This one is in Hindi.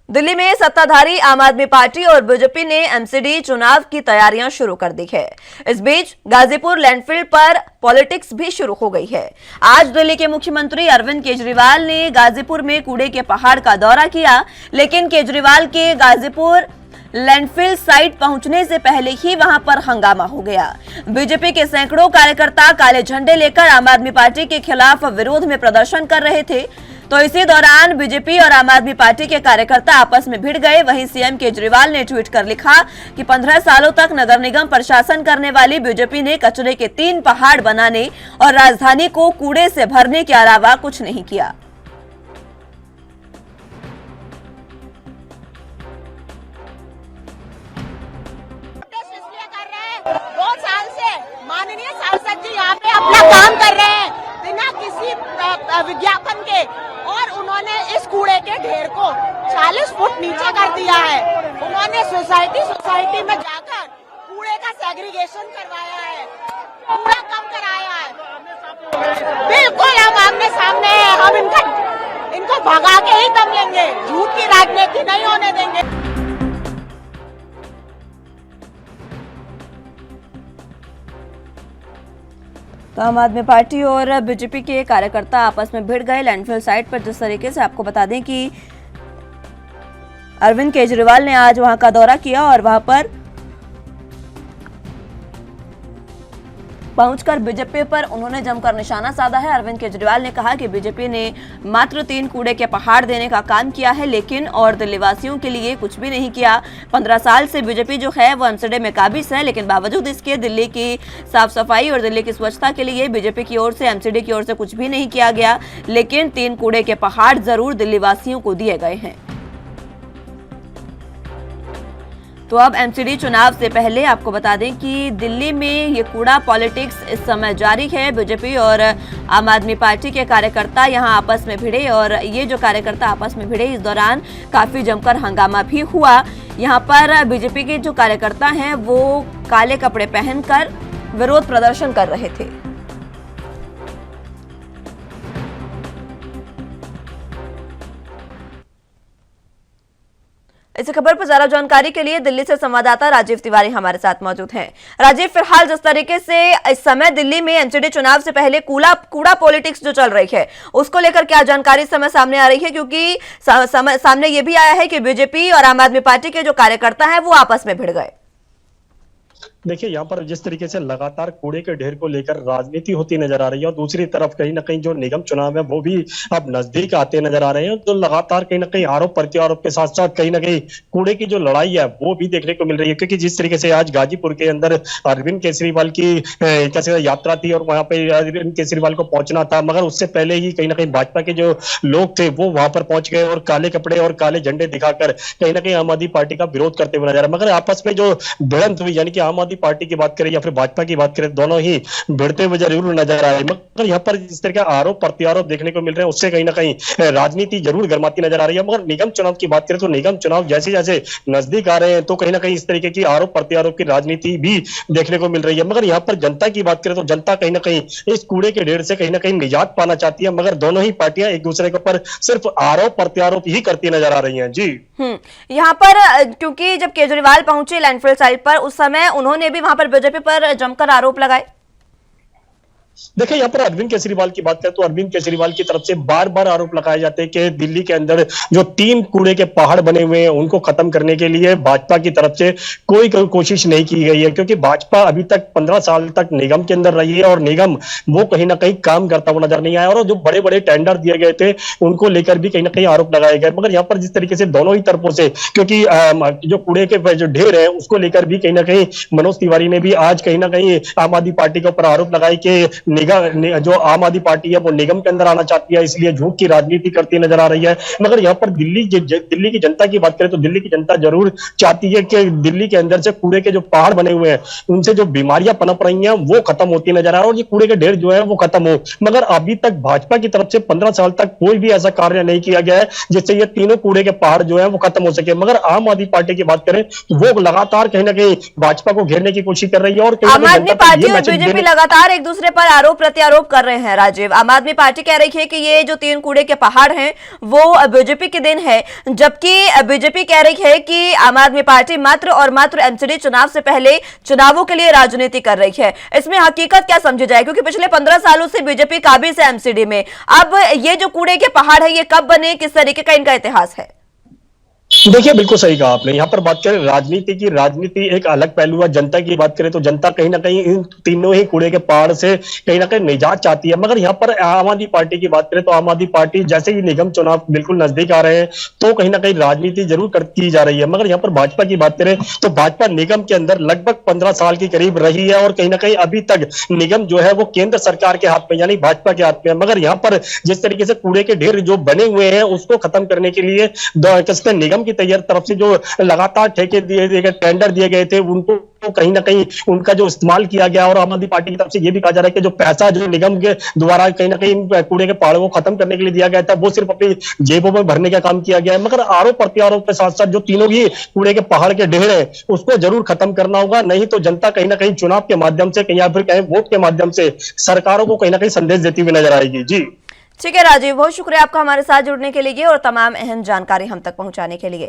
दिल्ली में सत्ताधारी आम आदमी पार्टी और बीजेपी ने एमसीडी चुनाव की तैयारियां शुरू कर दी है। इस बीच गाजीपुर लैंडफिल पर पॉलिटिक्स भी शुरू हो गई है। आज दिल्ली के मुख्यमंत्री अरविंद केजरीवाल ने गाजीपुर में कूड़े के पहाड़ का दौरा किया, लेकिन केजरीवाल के गाजीपुर लैंडफिल साइट पहुंचने से पहले ही वहां पर हंगामा हो गया। बीजेपी के सैकड़ों कार्यकर्ता काले झंडे लेकर आम आदमी पार्टी के खिलाफ विरोध में प्रदर्शन कर रहे थे। तो इसी दौरान बीजेपी और आम आदमी पार्टी के कार्यकर्ता आपस में भिड़ गए। वहीं सीएम केजरीवाल ने ट्वीट कर लिखा कि 15 सालों तक नगर निगम प्रशासन करने वाली बीजेपी ने कचरे के 3 पहाड़ बनाने और राजधानी को कूड़े से भरने के अलावा कुछ नहीं किया। माननीय सांसद जी यहाँ पे अपना काम कर रहे हैं बिना किसी विज्ञापन के, और उन्होंने इस कूड़े के ढेर को 40 फुट नीचे कर दिया है। उन्होंने सोसाइटी में जाकर कूड़े का सेग्रीगेशन करवाया है, कूड़ा कम कराया है। बिल्कुल हम आमने सामने हैं, हम इनको भगा के ही दम लेंगे, झूठ की राजनीति नहीं होने देंगे। तो आम आदमी पार्टी और बीजेपी के कार्यकर्ता आपस में भिड़ गए लैंडफिल साइट पर। जिस तरीके से आपको बता दें कि अरविंद केजरीवाल ने आज वहां का दौरा किया और वहां पर पहुंचकर बीजेपी पर उन्होंने जमकर निशाना साधा है। अरविंद केजरीवाल ने कहा कि बीजेपी ने मात्र 3 कूड़े के पहाड़ देने का काम किया है, लेकिन और दिल्ली वासियों के लिए कुछ भी नहीं किया। 15 साल से बीजेपी जो है वो एमसीडी में काबिज है, लेकिन बावजूद इसके दिल्ली की साफ सफाई और दिल्ली की स्वच्छता के लिए बीजेपी की ओर से, एमसीडी की ओर से कुछ भी नहीं किया गया। लेकिन 3 कूड़े के पहाड़ जरूर दिल्ली वासियों को दिए गए हैं। तो अब एमसीडी चुनाव से पहले आपको बता दें कि दिल्ली में ये कूड़ा पॉलिटिक्स इस समय जारी है। बीजेपी और आम आदमी पार्टी के कार्यकर्ता यहां आपस में भिड़े और ये जो कार्यकर्ता आपस में भिड़े, इस दौरान काफी जमकर हंगामा भी हुआ। यहां पर बीजेपी के जो कार्यकर्ता हैं वो काले कपड़े पहनकर विरोध प्रदर्शन कर रहे थे। इस खबर पर ज्यादा जानकारी के लिए दिल्ली से संवाददाता राजीव तिवारी हमारे साथ मौजूद हैं। राजीव, फिलहाल जिस तरीके से इस समय दिल्ली में एमसीडी चुनाव से पहले कूड़ा पॉलिटिक्स जो चल रही है, उसको लेकर क्या जानकारी इस समय सामने आ रही है? क्योंकि सामने ये भी आया है कि बीजेपी और आम आदमी पार्टी के जो कार्यकर्ता हैं वो आपस में भिड़ गए। देखिए, यहाँ पर जिस तरीके से लगातार कूड़े के ढेर को लेकर राजनीति होती नजर आ रही है और दूसरी तरफ कहीं ना कहीं जो निगम चुनाव है वो भी अब नजदीक आते नजर आ रहे हैं, तो लगातार कहीं ना कहीं आरोप प्रत्यारोप के साथ साथ कहीं ना कहीं कूड़े की जो लड़ाई है वो भी देखने को मिल रही है। क्योंकि जिस तरीके से आज गाजीपुर के अंदर अरविंद केजरीवाल की कैसे यात्रा थी और वहां पे अरविंद केजरीवाल को पहुंचना था, मगर उससे पहले ही कहीं ना कहीं भाजपा के जो लोग थे वो वहां पर पहुंच गए और काले कपड़े और काले झंडे दिखाकर कहीं ना कहीं आम आदमी पार्टी का विरोध करते हुए नजर आ रहा। मगर आपस में जो भिड़ंत हुई, यानी कि आम आदमी पार्टी की बात करें या फिर भाजपा की बात करें, दोनों ही भिड़ते हुए जरूर नजर आ रहे हैं। मगर यहाँ पर जिस तरह के आरोप प्रत्यारोप देखने को मिल रहे हैं उससे कहीं ना कहीं राजनीति जरूर गर्माती नजर आ रही है। मगर निगम चुनाव की बात करें तो निगम चुनाव जैसे जैसे नजदीक आ रहे हैं तो कहीं ना कहीं इस तरीके की आरोप प्रत्यारोप की राजनीति भी देखने को मिल रही है। मगर यहाँ पर जनता की बात करें तो जनता कहीं ना कहीं इस कूड़े के ढेर से कहीं ना कहीं निजात पाना चाहती है, मगर दोनों ही पार्टियां एक दूसरे के ऊपर सिर्फ आरोप प्रत्यारोप ही करती नजर आ रही है। जी, यहाँ पर क्योंकि जब केजरीवाल पहुंचे लैंडफिल साइट पर, उस समय उन्होंने भी वहां पर बीजेपी पर जमकर आरोप लगाए। देखिए, यहाँ पर अरविंद केजरीवाल की बात करें तो अरविंद केजरीवाल की तरफ से बार बार आरोप लगाए जाते हैं कि दिल्ली के अंदर जो 3 कूड़े के पहाड़ बने हुए हैं उनको खत्म करने के लिए भाजपा की तरफ से कोई कोशिश नहीं की गई है। क्योंकि भाजपा अभी तक 15 साल तक निगम के अंदर रही है और निगम वो कहीं ना कहीं काम करता हुआ नजर नहीं आया और जो बड़े बड़े टेंडर दिए गए थे उनको लेकर भी कहीं ना कहीं आरोप लगाए गए। मगर यहाँ पर जिस तरीके से दोनों ही तरफों से, क्योंकि जो कूड़े के जो ढेर है उसको लेकर भी कहीं ना कहीं मनोज तिवारी ने भी आज कहीं ना कहीं आम आदमी पार्टी के ऊपर आरोप लगाए कि जो आम आदमी पार्टी है वो निगम के अंदर आना चाहती है, इसलिए झूठ की राजनीति करती नजर आ रही है। मगर यहाँ पर दिल्ली की जनता की बात करें तो दिल्ली की जनता जरूर चाहती है कि दिल्ली के अंदर से कूड़े के जो पहाड़ बने हुए हैं उनसे जो बीमारियां पनप रही हैं वो खत्म होती नजर आ रहा है और ये कूड़े के ढेर जो है वो खत्म हो। मगर अभी तक भाजपा की तरफ से 15 साल तक कोई भी ऐसा कार्य नहीं किया गया है जिससे ये तीनों कूड़े के पहाड़ जो है वो खत्म हो सके। मगर आम आदमी पार्टी की बात करें तो वो लगातार कहीं ना कहीं भाजपा को घेरने की कोशिश कर रही है और आम आदमी पार्टी और बीजेपी लगातार एक दूसरे पर आरोप प्रत्यारोप कर रहे हैं राजीव। आम आदमी पार्टी कह रही है कि ये जो 3 कूड़े के पहाड़ हैं वो बीजेपी के दिन है, जबकि बीजेपी कह रही है कि आम आदमी पार्टी मात्र और मात्र एमसीडी चुनाव से पहले चुनावों के लिए राजनीति कर रही है। इसमें हकीकत क्या समझी जाए, क्योंकि पिछले 15 सालों से बीजेपी काबिज है एमसीडी में। अब ये जो कूड़े के पहाड़ है ये कब बने, किस तरीके का इनका इतिहास है? देखिए, बिल्कुल सही कहा आपने। यहाँ पर बात करें राजनीति की, राजनीति एक अलग पहलू है। जनता की बात करें तो जनता कहीं ना कहीं इन तीनों ही कूड़े के पहाड़ से कहीं ना कहीं निजात चाहती है। मगर यहाँ पर आम आदमी पार्टी की बात करें तो आम आदमी पार्टी जैसे ही निगम चुनाव बिल्कुल नजदीक आ रहे हैं तो कहीं ना कहीं राजनीति जरूर की जा रही है। मगर यहाँ पर भाजपा की बात करें तो भाजपा निगम के अंदर लगभग 15 साल के करीब रही है और कहीं ना कहीं अभी तक निगम जो है वो केंद्र सरकार के हाथ में यानी भाजपा के हाथ में है। मगर यहाँ पर जिस तरीके से कूड़े के ढेर जो बने हुए हैं उसको खत्म करने के लिए निगम की तरफ से जो लगातार ठेके दिए गए, टेंडर दिए गए थे, उनको कहीं ना कहीं उनका जो इस्तेमाल किया गया। और आम आदमी पार्टी की तरफ से यह भी कहा जा रहा है कि जो पैसा जो निगम के द्वारा कहीं ना कहीं कूड़े के पहाड़ों को खत्म करने के लिए दिया गया था वो सिर्फ अपनी जेबों में भरने का काम किया गया है। मगर आरोप प्रत्यारोप के साथ साथ जो तीनों ही कूड़े के पहाड़ के ढेर है उसको जरूर खत्म करना होगा, नहीं तो जनता कहीं ना कहीं चुनाव के माध्यम से या फिर कहीं वोट के माध्यम से सरकारों को कहीं ना कहीं संदेश देती हुई नजर आएगी। जी ठीक है राजीव, बहुत शुक्रिया आपका हमारे साथ जुड़ने के लिए और तमाम अहम जानकारी हम तक पहुंचाने के लिए।